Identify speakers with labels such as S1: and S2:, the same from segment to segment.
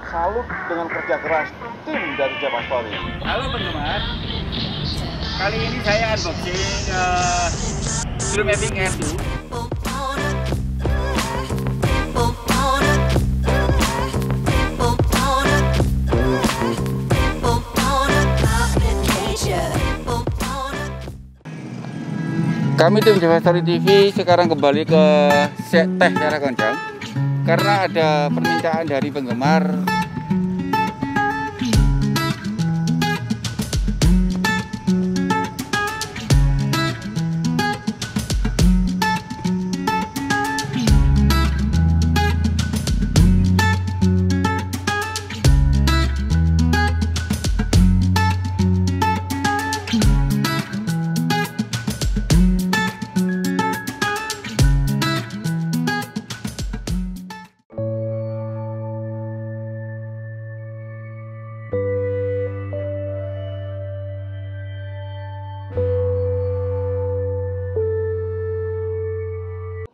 S1: salut dengan kerja keras tim dari Java Story.
S2: Halo penggemar, kali ini saya unboxing True Mavic Air 2. Kami tim Java Story TV sekarang kembali ke teh secara kencang karena ada permintaan dari penggemar.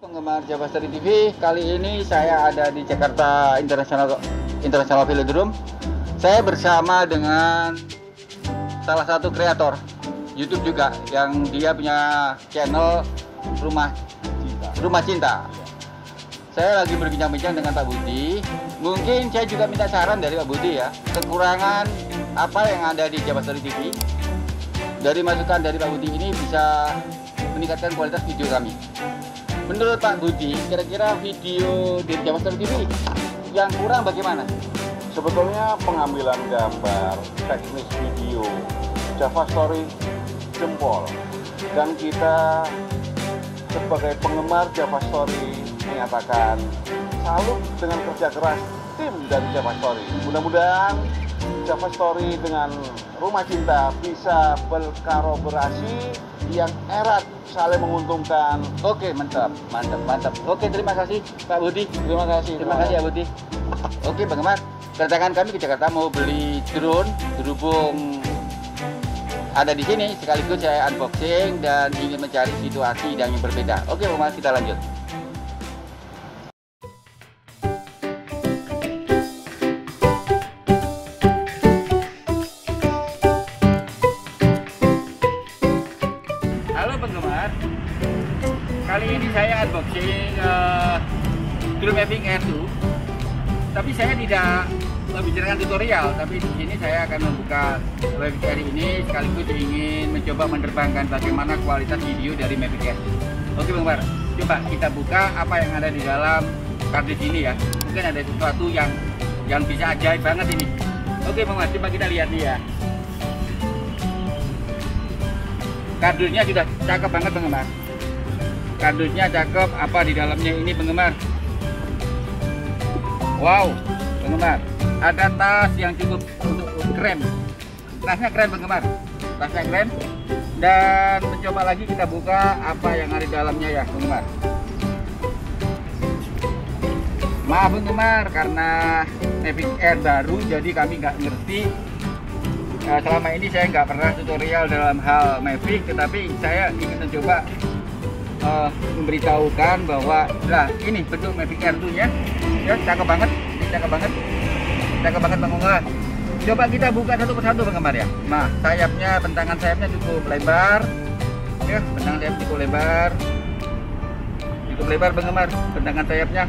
S2: Penggemar Java Story TV, kali ini saya ada di Jakarta International Velodrome. Saya bersama dengan salah satu kreator YouTube juga yang dia punya channel Rumah Cinta. Saya lagi berbincang-bincang dengan Pak Budi. Mungkin saya juga minta saran dari Pak Budi ya, kekurangan apa yang ada di Java Story TV. Dari masukan dari Pak Budi ini bisa meningkatkan kualitas video kami. Menurut Pak Budi, kira-kira video di Java Story TV yang kurang bagaimana?
S1: Sebetulnya pengambilan gambar, teknis video, Java Story jempol. Dan kita sebagai penggemar Java Story menyatakan salut dengan kerja keras tim dari Java Story. Mudah-mudahan Java Story dengan Rumah Cinta bisa berkolaborasi yang erat, saling menguntungkan.
S2: Oke, mantap. Oke, terima kasih Pak Budi. Terima kasih ya Budi. Oke, penggemar, kedatangan kami ke Jakarta mau beli drone. Berhubung ada di sini, sekaligus saya unboxing dan ingin mencari situasi yang berbeda. Oke, penggemar, kita lanjut. Halo penggemar, kali ini saya unboxing True Mavic Air 2. Tapi saya tidak membicarakan tutorial, tapi di sini saya akan membuka Mavic Air ini sekaligus ingin mencoba menerbangkan bagaimana kualitas video dari Mavic Air 2. Oke penggemar, coba kita buka apa yang ada di dalam kardus ini ya. Mungkin ada sesuatu yang bisa ajaib banget ini. Oke penggemar, coba kita lihat nih ya. Kardusnya sudah cakep banget penggemar. Kardusnya cakep, apa di dalamnya ini penggemar. Wow, penggemar. Ada tas yang cukup untuk keren. Tasnya keren penggemar. Tasnya keren. Dan mencoba lagi kita buka apa yang ada di dalamnya ya penggemar. Maaf penggemar, karena Mavic Air baru jadi kami nggak ngerti. Selama ini saya nggak pernah tutorial dalam hal Mavic, tetapi saya ingin mencoba memberitahukan bahwa ini bentuk Mavic Air 2 nya ya, cakep banget penggemar. Coba kita buka satu persatu penggemar ya. Nah, bentangan sayapnya cukup lebar ya, bentangan sayap cukup lebar penggemar, bentangan sayapnya.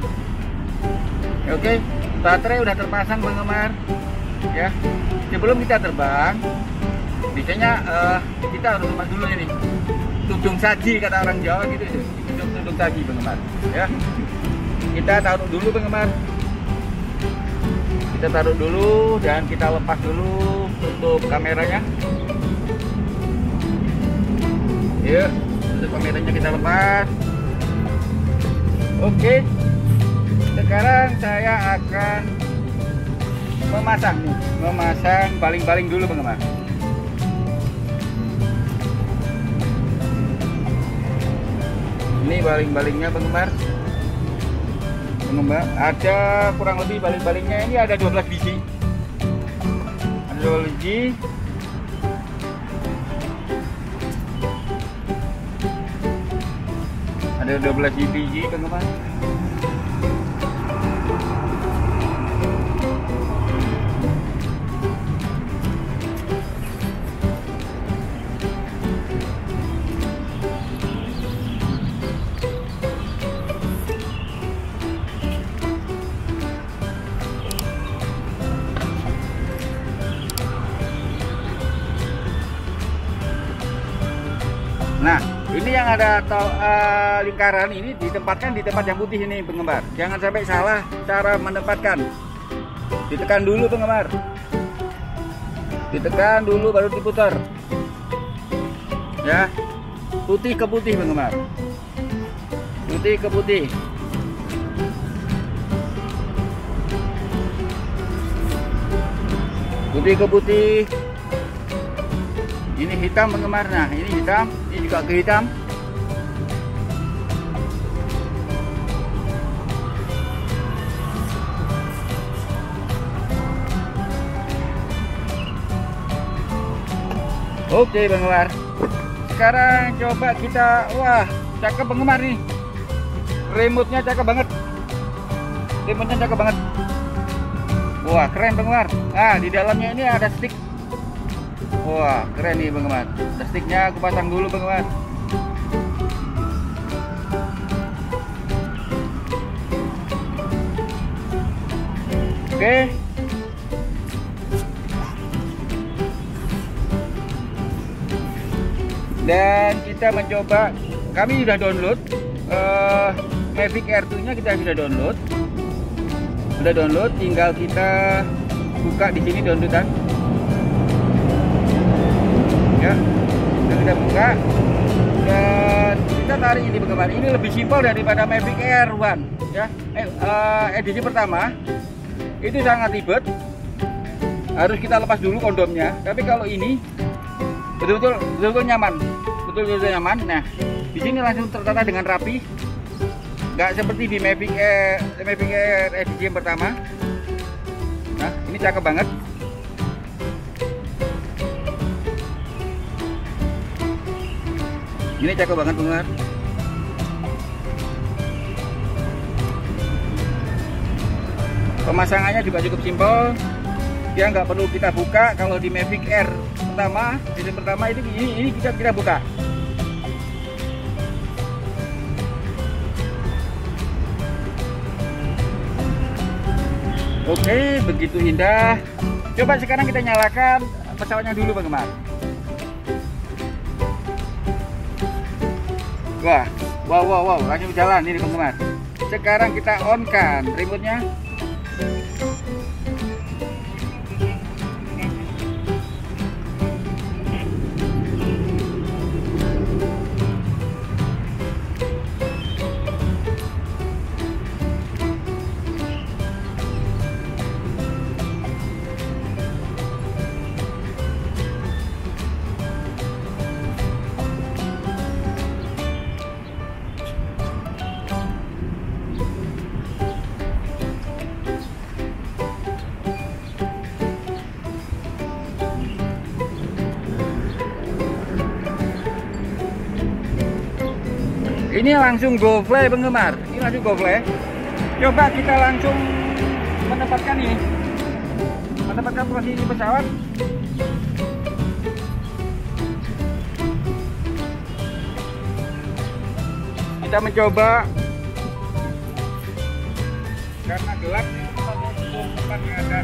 S2: Oke, baterai udah terpasang penggemar ya. Sebelum kita terbang, biasanya kita harus lepas dulu ini tudung saji, kata orang Jawa gitu, tudung saji penggemar ya. Kita taruh dulu penggemar, kita taruh dulu dan kita lepas dulu untuk kameranya ya. Untuk kameranya kita lepas. Oke, sekarang saya akan memasang baling-baling dulu penggemar. Ini baling-balingnya penggemar. Ada kurang lebih baling-balingnya ini ada 12 biji. Ada 12 biji. Ada 12 biji teman-teman. Ini yang ada lingkaran ini ditempatkan di tempat yang putih ini penggemar. Jangan sampai salah cara menempatkan. Ditekan dulu penggemar. Ditekan dulu baru diputar. Ya. Putih ke putih penggemar. Putih ke putih. Putih ke putih. Ini hitam penggemar. Nah, ini hitam, ini juga ke hitam. Oke penggemar. Sekarang coba kita, wah, cakep penggemar nih. Remote-nya cakep banget. Remote-nya cakep banget. Wah, keren penggemar. Nah, di dalamnya ini ada stick. Wah, keren nih penggemar. Sticknya aku pasang dulu penggemar. Oke. Dan kita mencoba, kami sudah download Mavic Air 2 nya, kita sudah download. Tinggal kita buka di sini downloadan. Ya, kita buka dan kita tarik ini penggemar. Ini lebih simpel daripada Mavic Air 1 ya. Edisi pertama itu sangat ribet, harus kita lepas dulu kondomnya. Tapi kalau ini betul-betul nyaman, betul-betul nyaman. Nah, di sini langsung tertata dengan rapi, nggak seperti di Mavic Air edisi yang pertama. Nah, ini cakep banget. Ini cakep banget penggemar. Pemasangannya juga cukup simpel. Dia nggak perlu kita buka. Kalau di Mavic Air pertama, edisi pertama itu ini kita buka. Oke, begitu indah. Coba sekarang kita nyalakan pesawatnya dulu penggemar. Wow, langsung jalan ini penggemar. Sekarang kita on kan remote-nya. Ini langsung go fly penggemar. Ini langsung go fly. Coba kita langsung menempatkan ini. Menempatkan posisi pesawat. Kita mencoba karena gelap tempatnya ada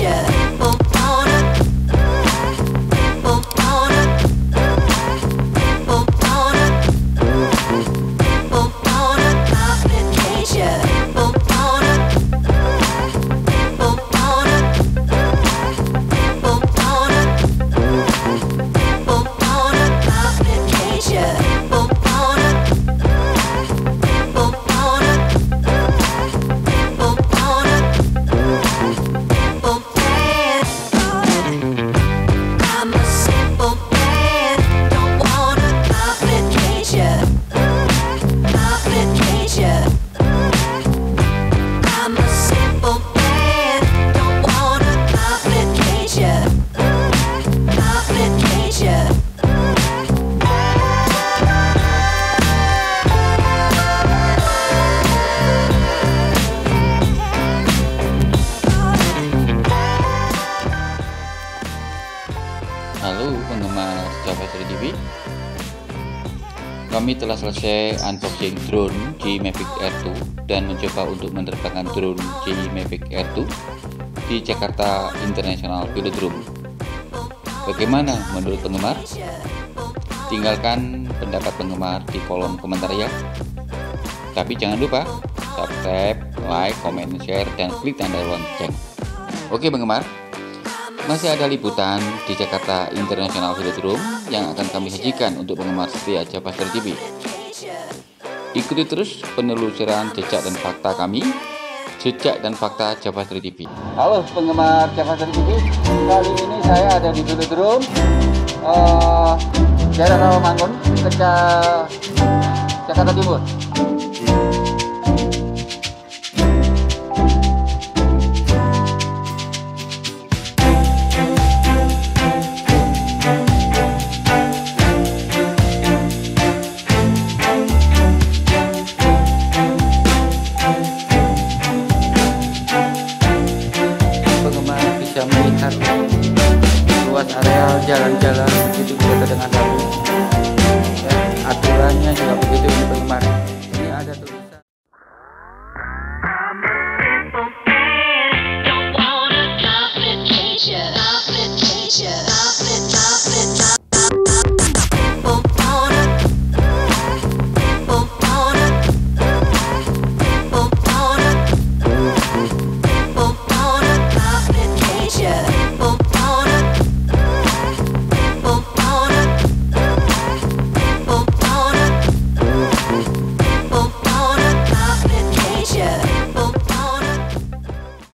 S3: Yeah.
S2: Halo penggemar Java Story TV, kami telah selesai unboxing drone di Mavic Air 2 dan mencoba untuk menerbangkan drone di Mavic Air 2 di Jakarta International Velodrome. Bagaimana menurut penggemar? Tinggalkan pendapat penggemar di kolom komentar ya. Tapi jangan lupa subscribe, like, comment, share, dan klik tanda lonceng. Oke penggemar, masih ada liputan di Jakarta International Velodrome yang akan kami sajikan untuk penggemar setia Java Story TV. Ikuti terus penelusuran jejak dan fakta kami, jejak dan fakta Java Story TV. Halo penggemar Java Story TV, kali ini saya ada di Velodrome daerah Rawamangun, Jakarta Timur. Bisa melihat luas areal jalan-jalan begitu juga dengan rapi. Aturannya juga begitu ini penggemar. Ini ada tuh.